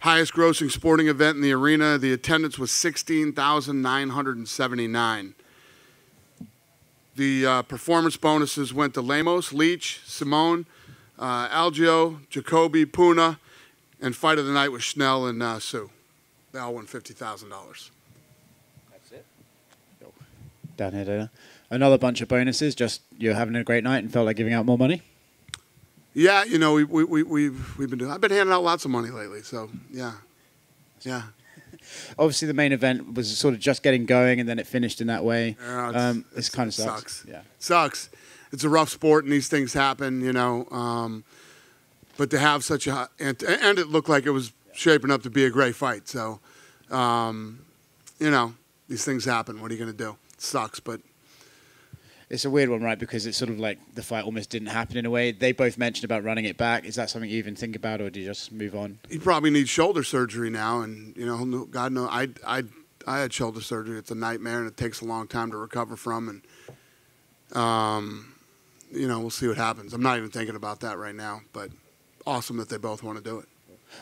Highest grossing sporting event in the arena. The attendance was 16,979. The performance bonuses went to Lemos, Leach, Simone, Algio, Jacoby, Puna, and fight of the night was Schnell and Sue. They all won $50,000. That's it. Down here, Dana. Another bunch of bonuses. Just you're having a great night and felt like giving out more money. Yeah, you know, we've been doing. I've been handing out lots of money lately, so yeah. Obviously, the main event was sort of just getting going, and then it finished in that way. Yeah, this kind of sucks. Yeah, sucks. It's a rough sport, and these things happen, you know. But to have such a and it looked like it was shaping up to be a great fight. So, you know, these things happen. What are you going to do? It sucks, but. It's a weird one, right? Because it's sort of like the fight almost didn't happen in a way. They both mentioned about running it back. Is that something you even think about, or do you just move on? He probably needs shoulder surgery now, and you know, God knows, I had shoulder surgery. It's a nightmare, and it takes a long time to recover from. And you know, we'll see what happens. I'm not even thinking about that right now, but awesome that they both want to do it.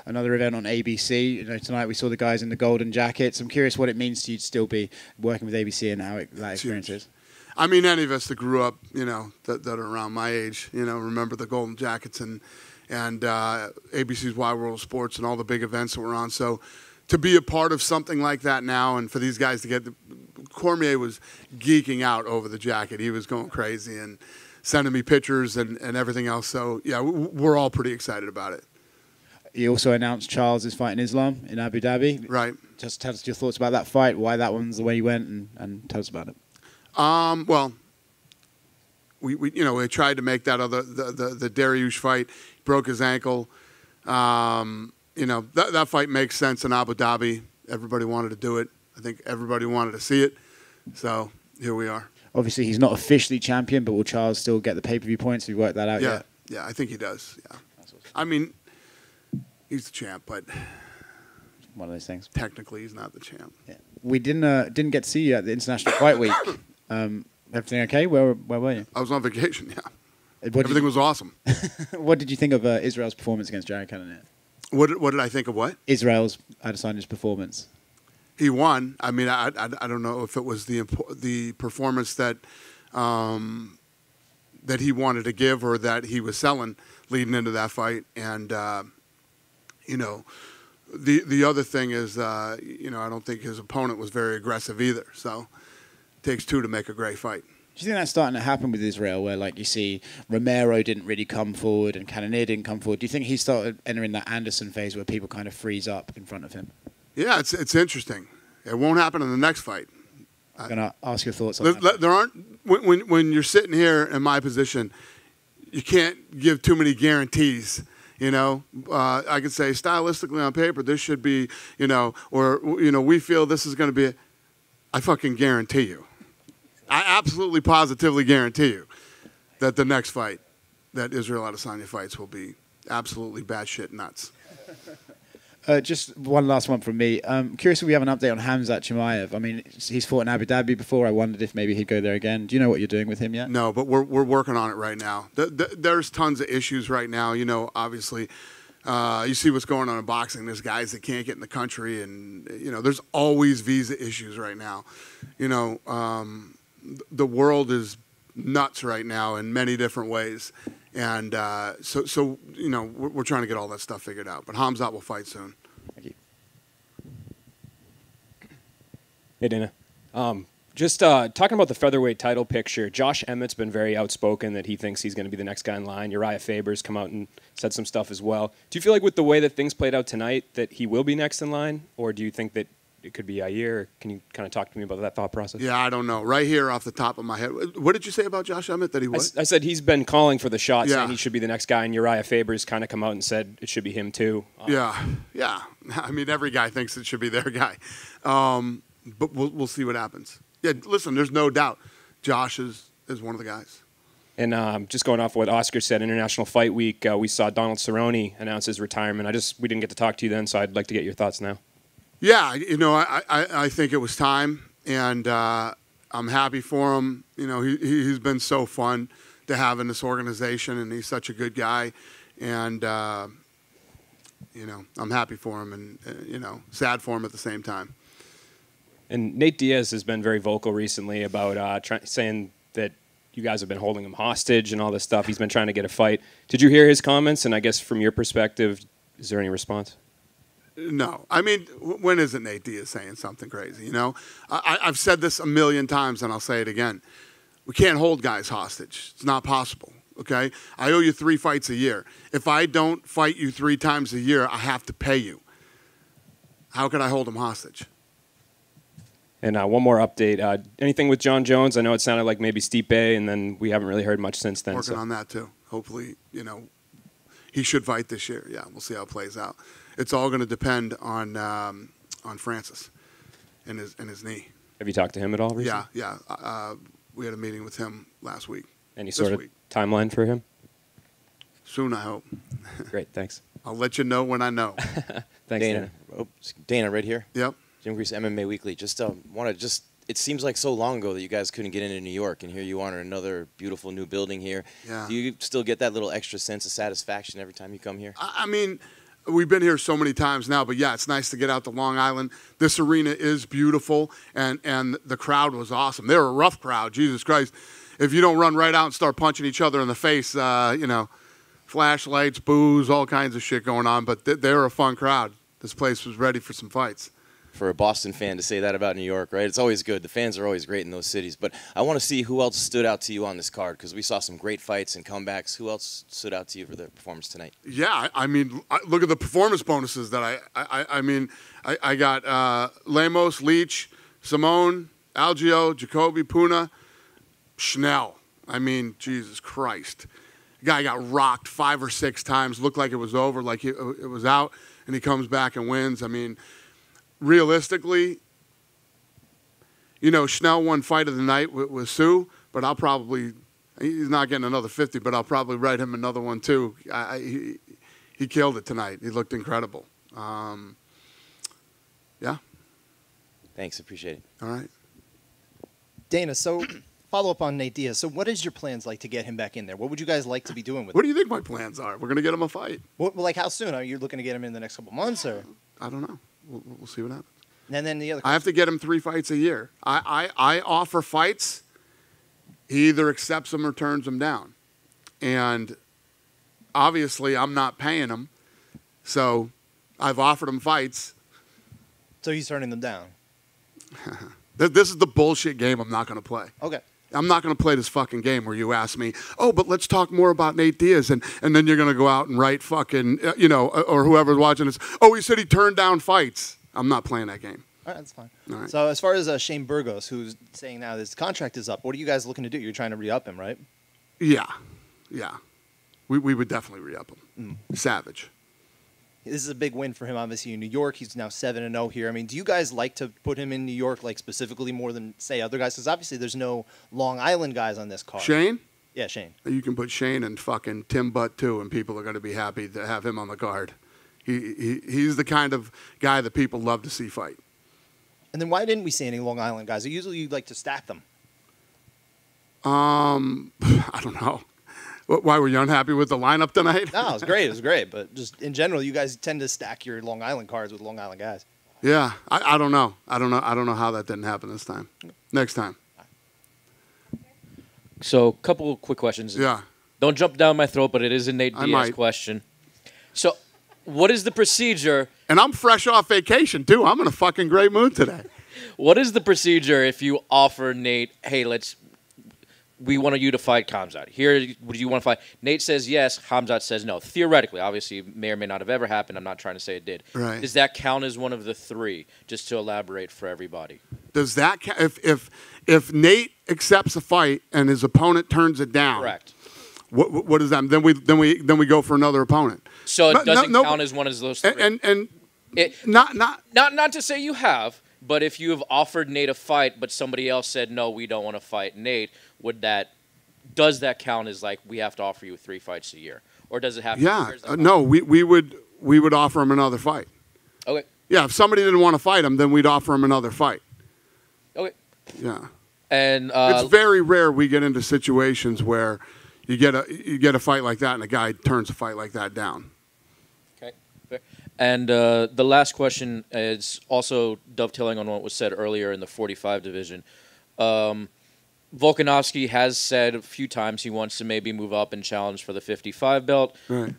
Another event on ABC. You know, tonight we saw the guys in the golden jackets. I'm curious what it means to you to still be working with ABC and how that experience is. I mean, any of us that grew up, you know, that are around my age, you know, remember the Golden Jackets and ABC's Wide World of Sports and all the big events that were on. So to be a part of something like that now and for these guys to get Cormier was geeking out over the jacket. He was going crazy and sending me pictures and everything else. So, yeah, we're all pretty excited about it. You also announced Charles is fighting Islam in Abu Dhabi. Right. Just tell us your thoughts about that fight, why that one's the way you went, and tell us about it. Well, we you know, we tried to make that the Dariush fight, broke his ankle. You know, that fight makes sense in Abu Dhabi. Everybody wanted to do it. I think everybody wanted to see it. So here we are. Obviously, he's not officially champion, but will Charles still get the pay-per-view points? Have you worked that out yet? Yeah, I think he does. Yeah. I mean, he's the champ, but one of those things. Technically, he's not the champ. Yeah. We didn't get to see you at the International Fight Week. Everything okay? Where were you? I was on vacation, yeah. Everything was awesome. What did you think of Israel's performance against Jared Cannonier? What did I think of what? Israel's Adesanya's performance. He won. I mean, I don't know if it was the performance that that he wanted to give or that he was selling leading into that fight. And, you know, the other thing is, you know, I don't think his opponent was very aggressive either. So it takes two to make a great fight. Do you think that's starting to happen with Israel where, like, you see Romero didn't really come forward and Cannonier didn't come forward? Do you think he started entering that Anderson phase where people kind of freeze up in front of him? Yeah, it's interesting. It won't happen in the next fight. I'm going to ask your thoughts on that. There aren't when you're sitting here in my position, you can't give too many guarantees. You know, I could say stylistically on paper this should be, you know, or you know, we feel this is going to be. I fucking guarantee you. I absolutely, positively guarantee you that the next fight that Israel Adesanya fights will be absolutely batshit nuts. Just one last one from me. Curious if we have an update on Khamzat Chimaev. I mean, he's fought in Abu Dhabi before. I wondered if maybe he'd go there again. Do you know what you're doing with him yet? No, but we're working on it right now. There's tons of issues right now. You know, obviously, you see what's going on in boxing. There's guys that can't get in the country, and you know, there's always visa issues right now. You know, the world is nuts right now in many different ways. And so you know, we're trying to get all that stuff figured out. But Khamzat will fight soon. Thank you. Hey, Dana. Just talking about the featherweight title picture, Josh Emmett's been very outspoken that he thinks he's going to be the next guy in line. Uriah Faber's come out and said some stuff as well. Do you feel like with the way that things played out tonight that he will be next in line? Or do you think that it could be Yair? Can you kind of talk to me about that thought process? Yeah, I don't know. Right here off the top of my head. What did you say about Josh Emmett that he was? I said he's been calling for the shot, saying he should be the next guy, and Uriah Faber's kind of come out and said it should be him too. Yeah. I mean, every guy thinks it should be their guy. But we'll see what happens. Yeah, listen, there's no doubt Josh is one of the guys. And just going off what Oscar said, International Fight Week, we saw Donald Cerrone announce his retirement. We didn't get to talk to you then, so I'd like to get your thoughts now. Yeah, you know, I think it was time, and I'm happy for him. You know, he's been so fun to have in this organization, and he's such a good guy. And, You know, I'm happy for him and, you know, sad for him at the same time. And Nate Diaz has been very vocal recently about saying that you guys have been holding him hostage and all this stuff. He's been trying to get a fight. Did you hear his comments? And I guess from your perspective, is there any response? No. I mean, when isn't Nate Diaz saying something crazy, you know? I've said this a million times, and I'll say it again. We can't hold guys hostage. It's not possible, okay? I owe you 3 fights a year. If I don't fight you 3 times a year, I have to pay you. How could I hold him hostage? And one more update. Anything with John Jones? I know it sounded like maybe Stipe, and then we haven't really heard much since then. Working on that, too. Hopefully, you know, he should fight this year. Yeah, we'll see how it plays out. It's all going to depend on Francis and his knee. Have you talked to him at all recently? Yeah. We had a meeting with him last week. Any sort of timeline for him? Soon, I hope. Great, thanks. I'll let you know when I know. Thanks, Dana. Dana, right here. Yep. Jim Grease, MMA Weekly. It seems like so long ago that you guys couldn't get into New York, and here you are in another beautiful new building here. Yeah. Do you still get that little extra sense of satisfaction every time you come here? I mean, we've been here so many times now, but yeah, it's nice to get out to Long Island. This arena is beautiful, and the crowd was awesome. They were a rough crowd, Jesus Christ. If you don't run right out and start punching each other in the face, you know, flashlights, booze, all kinds of shit going on, but they were a fun crowd. This place was ready for some fights. For a Boston fan to say that about New York, right? It's always good. The fans are always great in those cities. But I want to see who else stood out to you on this card, because we saw some great fights and comebacks. Who else stood out to you for the performance tonight? Yeah, I mean, look at the performance bonuses that I got Lemos, Leach, Simone, Algio, Jacoby, Puna, Schnell. I mean, Jesus Christ. The guy got rocked 5 or 6 times, looked like it was over, like it was out, and he comes back and wins. I mean, realistically, you know, Schnell won fight of the night with Sue, but he's not getting another 50, but I'll probably write him another one too. He killed it tonight. He looked incredible. Yeah. Thanks, appreciate it. All right. Dana, so follow up on Nate Diaz. So what is your plans like to get him back in there? What would you guys like to be doing with him? What do you think my plans are? We're going to get him a fight. Well, like how soon? Are you looking to get him in the next couple months? Or? I don't know. We'll see what happens. And then the other. I have to get him 3 fights a year. I offer fights. He either accepts them or turns them down. And obviously, I'm not paying him. So I've offered him fights. So he's turning them down. This is the bullshit game I'm not going to play. Okay. I'm not going to play this fucking game where you ask me, oh, but let's talk more about Nate Diaz. And then you're going to go out and write fucking, you know, or whoever's watching this, oh, he said he turned down fights. I'm not playing that game. All right, that's fine. All right. So as far as Shane Burgos, who's saying now his contract is up, what are you guys looking to do? You're trying to re-up him, right? Yeah. We would definitely re-up him. Savage. This is a big win for him, obviously, in New York. He's now 7-0 here. I mean, do you guys like to put him in New York, like, specifically more than, say, other guys? Because obviously there's no Long Island guys on this card. Shane? Yeah, Shane. You can put Shane and fucking Tim Butt, too, and people are going to be happy to have him on the card. He's the kind of guy that people love to see fight. And then why didn't we see any Long Island guys? Usually you like to stack them. I don't know. Why, were you unhappy with the lineup tonight? No, it was great. It was great. But just in general, you guys tend to stack your Long Island cards with Long Island guys. Yeah, I don't know. I don't know how that didn't happen this time. Next time. So, a couple of quick questions. Yeah. Don't jump down my throat, but it is a Nate I Diaz might. question. So, what is the procedure? And I'm fresh off vacation, too. I'm in a fucking great mood today. What is the procedure if you offer Nate, hey, we want you to fight Khamzat. Here, would you want to fight? Nate says yes. Khamzat says no. Theoretically, obviously, may or may not have ever happened. I'm not trying to say it did. Right. Does that count as one of the 3? Just to elaborate for everybody. Does that if Nate accepts a fight and his opponent turns it down? Correct. What is that? Then we go for another opponent. So it doesn't count as one of those 3. And not to say you have, but if you have offered Nate a fight, but somebody else said no, we don't want to fight Nate, does that count as like we have to offer you 3 fights a year, or does it have? Yeah, no, we would offer him another fight. Okay. Yeah, if somebody didn't want to fight him, then we'd offer him another fight. Okay. Yeah. And it's very rare we get into situations where you get a fight like that and a guy turns a fight like that down. Okay. Fair. And the last question is also dovetailing on what was said earlier in the 45 division. Volkanovski has said a few times he wants to maybe move up and challenge for the 55 belt. Right.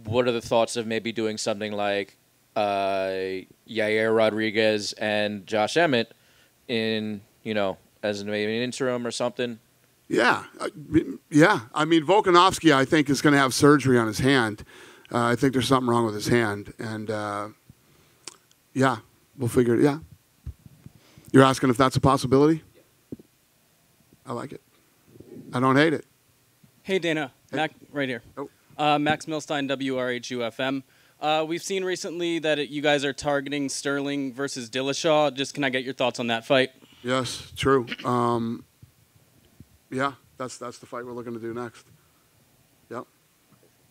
What are the thoughts of maybe doing something like Yair Rodriguez and Josh Emmett in, as maybe an interim or something? Yeah. I mean, Volkanovski, I think, is going to have surgery on his hand. I think there's something wrong with his hand. And, yeah, we'll figure it. Yeah. You're asking if that's a possibility? I like it. I don't hate it. Hey, Dana. Hey. Mac, right here. Oh. Max Milstein, WRHU-FM. We've seen recently that you guys are targeting Sterling versus Dillashaw. Just can I get your thoughts on that fight? Yes, true. Yeah, that's the fight we're looking to do next. Yep. Is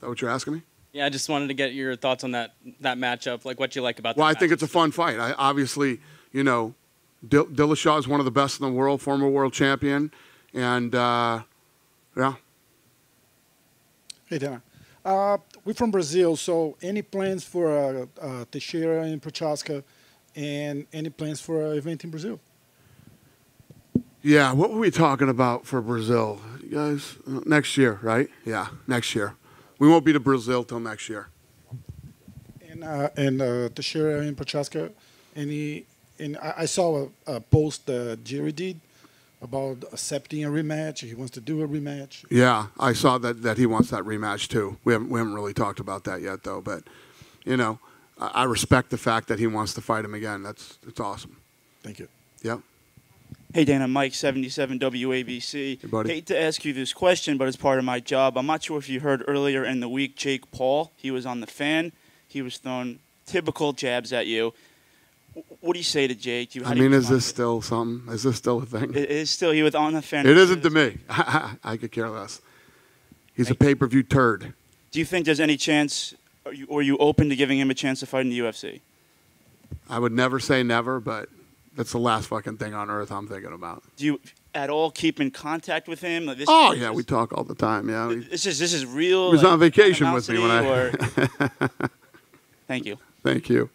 that what you're asking me? Yeah, I just wanted to get your thoughts on that matchup, like what you like about that. Well, I think it's a fun fight. Obviously, Dillashaw is one of the best in the world, former world champion. And, yeah. Hey, Dana. We're from Brazil, so any plans for Teixeira and Prochaska, and any plans for an event in Brazil? Yeah, what were we talking about for Brazil? You guys, next year, right? Yeah, next year. We won't be to Brazil till next year. And Teixeira and Prochaska, I saw a post that Jerry did about accepting a rematch. He wants to do a rematch. Yeah, I saw that he wants that rematch too. We haven't really talked about that yet though, but I respect the fact that he wants to fight him again. It's awesome. Thank you. Yep. Hey, Dana, Mike, 77 WABC. Hey, buddy. Hate to ask you this question, but it's part of my job. I'm not sure if you heard earlier in the week, Jake Paul, he was on the fan. He was throwing typical jabs at you. What do you say to Jake? Is this still something? Is this still a thing? It is still. He was on the fan. It isn't to me. I could care less. He's a pay-per-view turd. Do you think there's any chance, are you open to giving him a chance to fight in the UFC? I would never say never, but that's the last fucking thing on earth I'm thinking about. Do you at all keep in contact with him? Yeah, we talk all the time. Yeah, this is real. He was on vacation with me when Thank you. Thank you.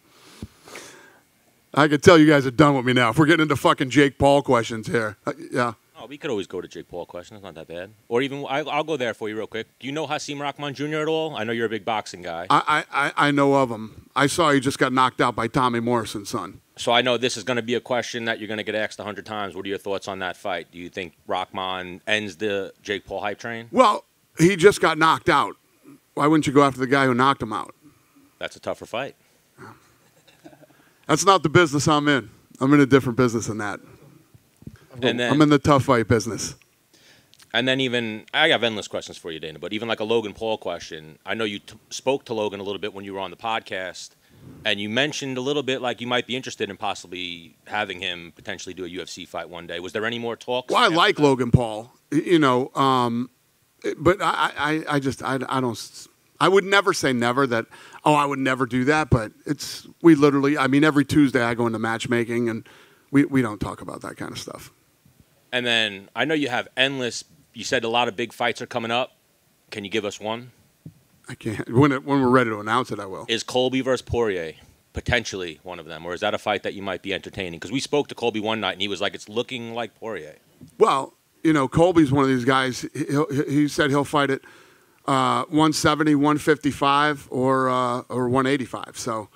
I could tell you guys are done with me now. If we're getting into fucking Jake Paul questions here. Yeah. Oh, we could always go to Jake Paul questions. It's not that bad. Or even, I'll go there for you real quick. Do you know Hasim Rahman Jr. at all? I know you're a big boxing guy. I know of him. I saw he just got knocked out by Tommy Morrison's son. So I know this is going to be a question that you're going to get asked 100 times. What are your thoughts on that fight? Do you think Rahman ends the Jake Paul hype train? Well, he just got knocked out. Why wouldn't you go after the guy who knocked him out? That's a tougher fight. That's not the business I'm in. I'm in a different business than that. And then, I'm in the tough fight business. And then I have endless questions for you, Dana, but even like a Logan Paul question, I know you spoke to Logan a little bit when you were on the podcast, and you mentioned a little bit like you might be interested in possibly having him potentially do a UFC fight one day. Was there any more talks? Well, I like Logan Paul, but I don't. I would never say never that, I would never do that, but every Tuesday I go into matchmaking and we don't talk about that kind of stuff. And then I know you have you said a lot of big fights are coming up. Can you give us one? I can't. When we're ready to announce it, I will. Is Colby versus Poirier potentially one of them, or is that a fight that you might be entertaining? Because we spoke to Colby one night and he was like, it's looking like Poirier. Well, Colby's one of these guys. He said he'll fight at 170, 155, or 185. So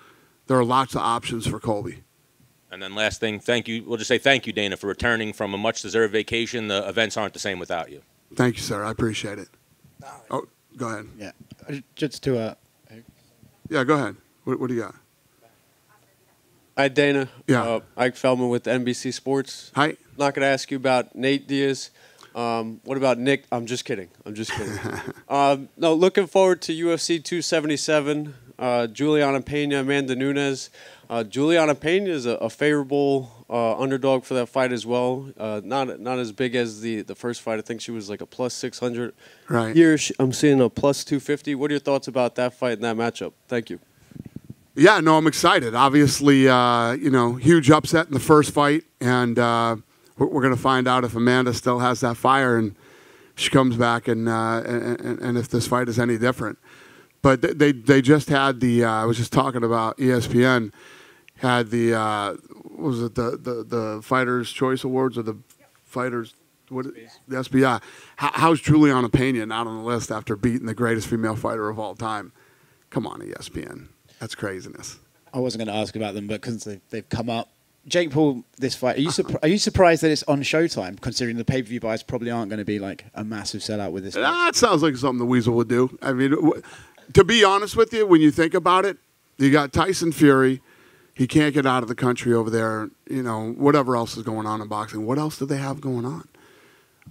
there are lots of options for Colby. And then last thing, thank you. We'll just say thank you, Dana, for returning from a much-deserved vacation. The events aren't the same without you. Thank you, sir. I appreciate it. Oh, go ahead. Yeah, just to Yeah, go ahead. What do you got? Hi, Dana. Yeah. Ike Feldman with NBC Sports. Hi. Not going to ask you about Nate Diaz. What about Nick? I'm just kidding. No, looking forward to UFC 277. Juliana Pena, Amanda Nunes. Juliana Pena is a favorable underdog for that fight as well. Not as big as the first fight. I think she was like a plus 600. Right. Here I'm seeing a plus 250. What are your thoughts about that fight and that matchup? Thank you. Yeah, no, I'm excited. Obviously, huge upset in the first fight, and we're going to find out if Amanda still has that fire and she comes back and if this fight is any different. But they just had the. I was just talking about ESPN had the what was it the Fighters Choice Awards or the Fighters what the SBI. How's Juliana Pena not on the list after beating the greatest female fighter of all time? Come on, ESPN. That's craziness. I wasn't going to ask about them, but because they've come up. Jake Paul, this fight, are you surprised that it's on Showtime, considering the pay-per-view buys probably aren't going to be like a massive sellout with this? It sounds like something the Weasel would do. I mean, to be honest with you, when you think about it, you got Tyson Fury. He can't get out of the country over there. You know, whatever else is going on in boxing. What else do they have going on?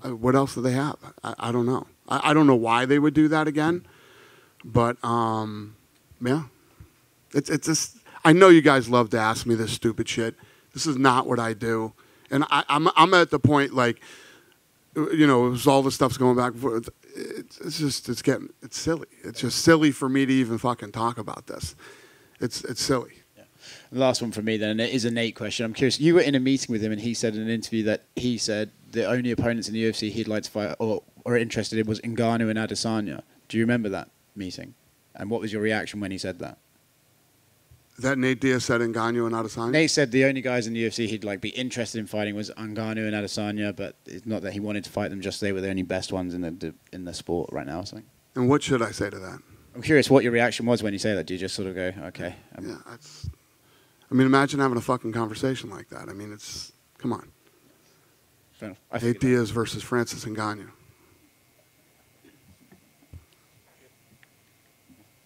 What else do they have? I don't know. I don't know why they would do that again. But, yeah. It's just, I know you guys love to ask me this stupid shit. This is not what I do. And I'm at the point, like, you know, it was all this stuff's going back and forth. It's silly. It's just silly for me to even fucking talk about this. It's silly. Yeah. The last one from me then, and it is a Nate question. I'm curious. You were in a meeting with him, and he said in an interview that he said the only opponents in the UFC he'd like to fight or interested in was Ngannou and Adesanya. Do you remember that meeting? And what was your reaction when he said that? That Nate Diaz said Ngannou and Adesanya? Nate said the only guys in the UFC he'd like be interested in fighting was Ngannou and Adesanya, but it's not that he wanted to fight them, just they were the only best ones in the sport right now or something. And what should I say to that? I'm curious what your reaction was when you say that. Do you just sort of go, okay? Yeah, I mean, imagine having a fucking conversation like that. I mean, come on. Fair enough. Nate Diaz versus Francis Ngannou.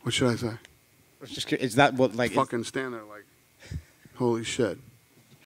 What should I say? Is that what, like... Fucking stand there like, holy shit.